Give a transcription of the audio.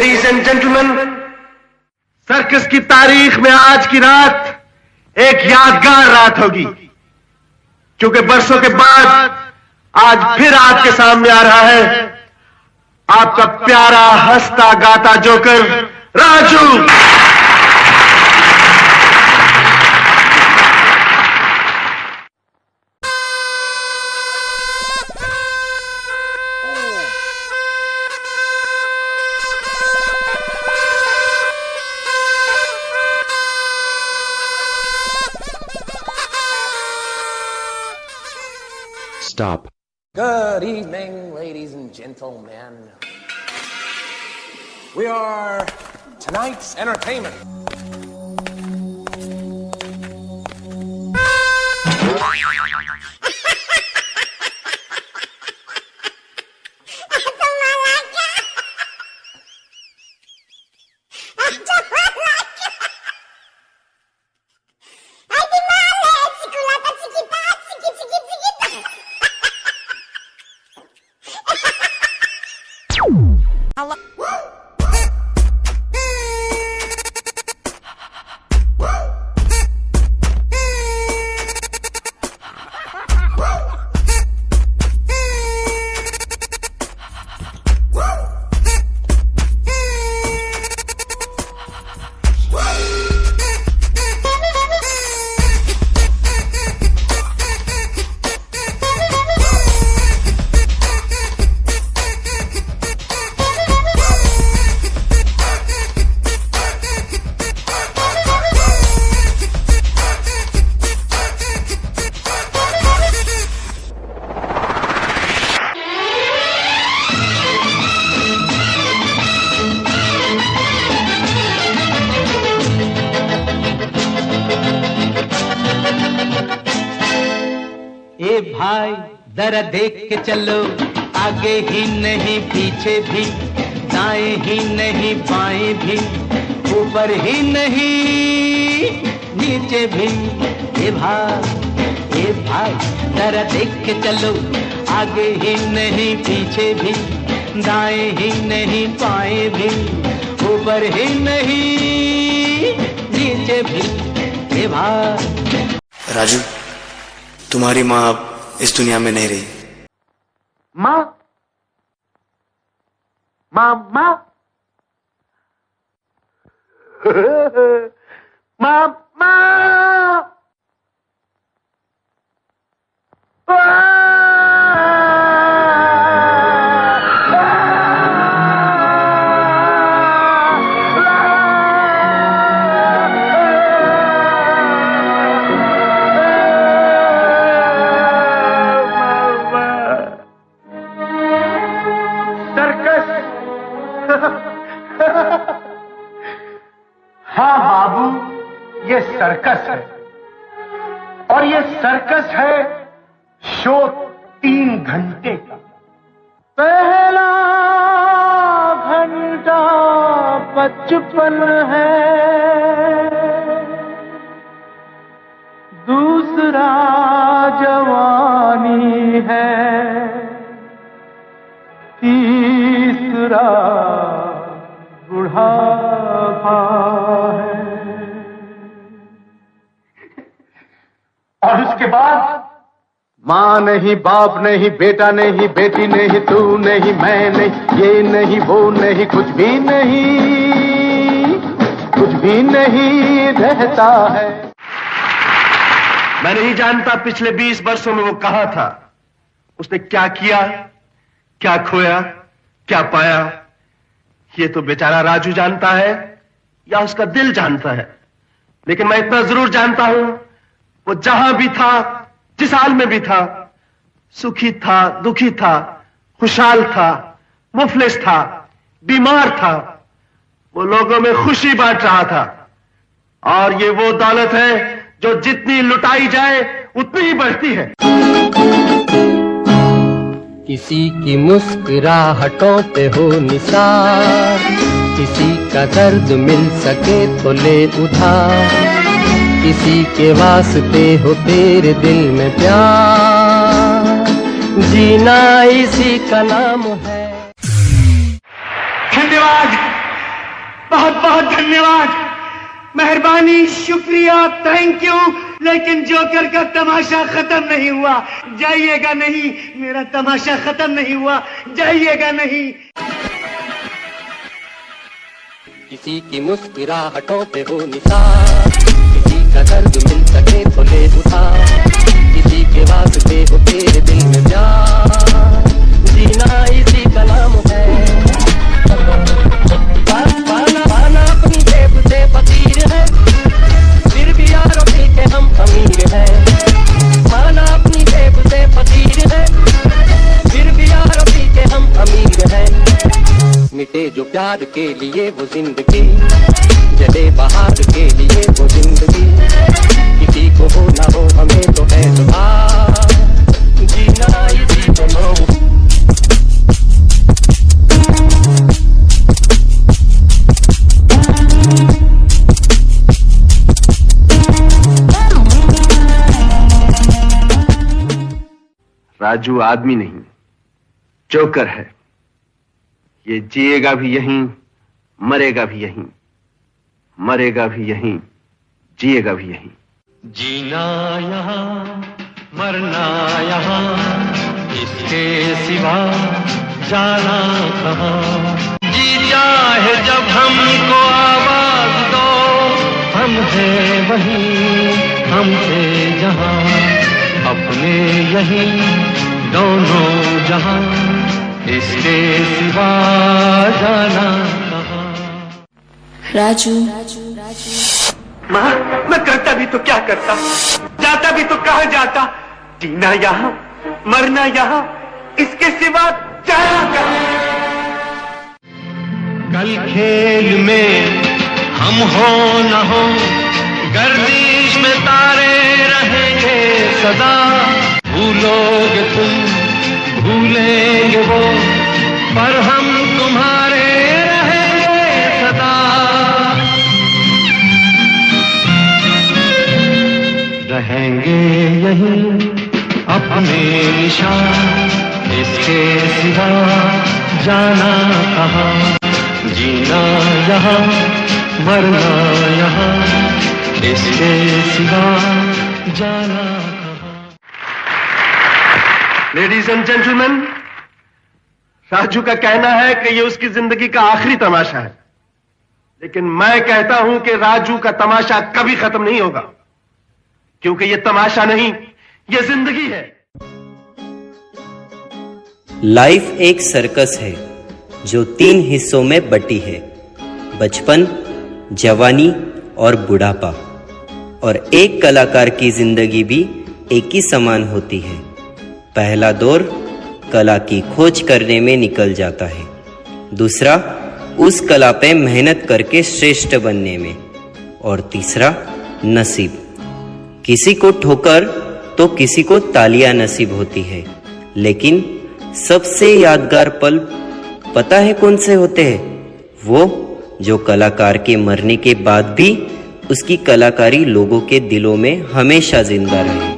Ladies and gentleman, circus की तारीख में आज की रात एक यादगार रात होगी, क्योंकि बरसों के बाद आज फिर आपके सामने आ रहा है आपका प्यारा हंसता गाता joker Raju. Stop. Good evening, ladies and gentlemen. We are tonight's entertainment. भाई जरा देख के चलो, आगे ही नहीं पीछे भी, दाएं ही नहीं बाएं भी, ऊपर ही नहीं नीचे भी। ए भाई जरा देख के चलो, आगे ही नहीं पीछे भी, दाएं ही नहीं बाएं भी, ऊपर ही नहीं नीचे भी। ए भाई राजू, तुम्हारी माँ अब इस दुनिया में नहीं रही। माँ माँ माँ माँ माँ हाँ बाबू, ये सर्कस है, और ये सर्कस है शो 3 घंटे का। पहला घंटा बचपन है, दूसरा जवानी है, तीसरा बुढ़ापा है, और उसके बाद माँ नहीं, बाप नहीं, बेटा नहीं, बेटी नहीं, तू नहीं, मैं नहीं, ये नहीं, वो नहीं, कुछ भी नहीं रहता है। मैं नहीं जानता पिछले 20 वर्षों में वो कहाँ था, उसने क्या किया, क्या खोया, क्या पाया, ये तो बेचारा राजू जानता है या उसका दिल जानता है। लेकिन मैं इतना जरूर जानता हूं, वो जहां भी था, जिस हाल में भी था, सुखी था, दुखी था, खुशहाल था, मुफलिस था, बीमार था, वो लोगों में खुशी बांट रहा था। और ये वो दौलत है जो जितनी लुटाई जाए उतनी ही बढ़ती है। किसी की मुस्कुराहटों पे हो निसार, किसी का दर्द मिल सके तो ले उधार, किसी के वास्ते हो तेरे दिल में प्यार, जीना इसी का नाम है। धन्यवाद बहुत बहुत धन्यवाद, मेहरबानी, शुक्रिया, थैंक यू। लेकिन जोकर का तमाशा खत्म नहीं हुआ, जाइएगा नहीं, मेरा तमाशा खत्म नहीं हुआ, जाइएगा नहीं। किसी की मुस्कुराहटों पे हो निशान, किसी का दर्द मिल सके तो ले उठा, किसी के वास्ते हो तेरे दिल में प्यार, जीना इसी का नाम है। पाना अपनी जेब से फकीर है, फिर भी यारों के हम अमीर हैं। पाना अपनी जेब से फकीर है, फिर भी यारों के हम अमीर हैं। मिटे जो प्यार के लिए वो जिंदगी, जले बहार के लिए वो जिंदगी, किसी को हो ना हो हमें तो है सुधार, जीना इसी को नाम। राजू आदमी नहीं, जोकर है। ये जिएगा भी यहीं, मरेगा भी यहीं, मरेगा भी यहीं, जिएगा भी यहीं। जीना यहाँ, मरना यहाँ, इसके सिवा जाना कहाँ। जी चाहे जब हमको आवाज दो, हम हैं वहीं, हमसे जहाँ, अपने यहीं दोनों जहाँ, इसके सिवा जाना कहाँ। राजू, माँ, मैं करता भी तो क्या करता, जाता भी तो कहाँ जाता, जीना यहाँ, मरना यहाँ, इसके सिवा जाना कहाँ। कल खेल में हम हो न हो, गर्दिश में तारे रहेंगे सदा, भूलोगे तुम, भूलेंगे वो, पर हम तुम्हारे रहेंगे सदा। रहेंगे यहीं अपने निशान, इसके सिवा जाना कहाँ। जीना यहाँ, मरना यहाँ, इसके सिवा जाना कहाँ। लेडीज एंड जेंटलमैन, राजू का कहना है कि यह उसकी जिंदगी का आखिरी तमाशा है, लेकिन मैं कहता हूं कि राजू का तमाशा कभी खत्म नहीं होगा, क्योंकि यह तमाशा नहीं, यह जिंदगी है। लाइफ एक सर्कस है जो 3 हिस्सों में बटी है, बचपन, जवानी और बुढ़ापा। और एक कलाकार की जिंदगी भी एक ही समान होती है। पहला दौर कला की खोज करने में निकल जाता है, दूसरा उस कला पे मेहनत करके श्रेष्ठ बनने में, और तीसरा नसीब। किसी को ठोकर तो किसी को तालियां नसीब होती है, लेकिन सबसे यादगार पल पता है कौन से होते हैं? वो जो कलाकार के मरने के बाद भी उसकी कलाकारी लोगों के दिलों में हमेशा जिंदा रहे।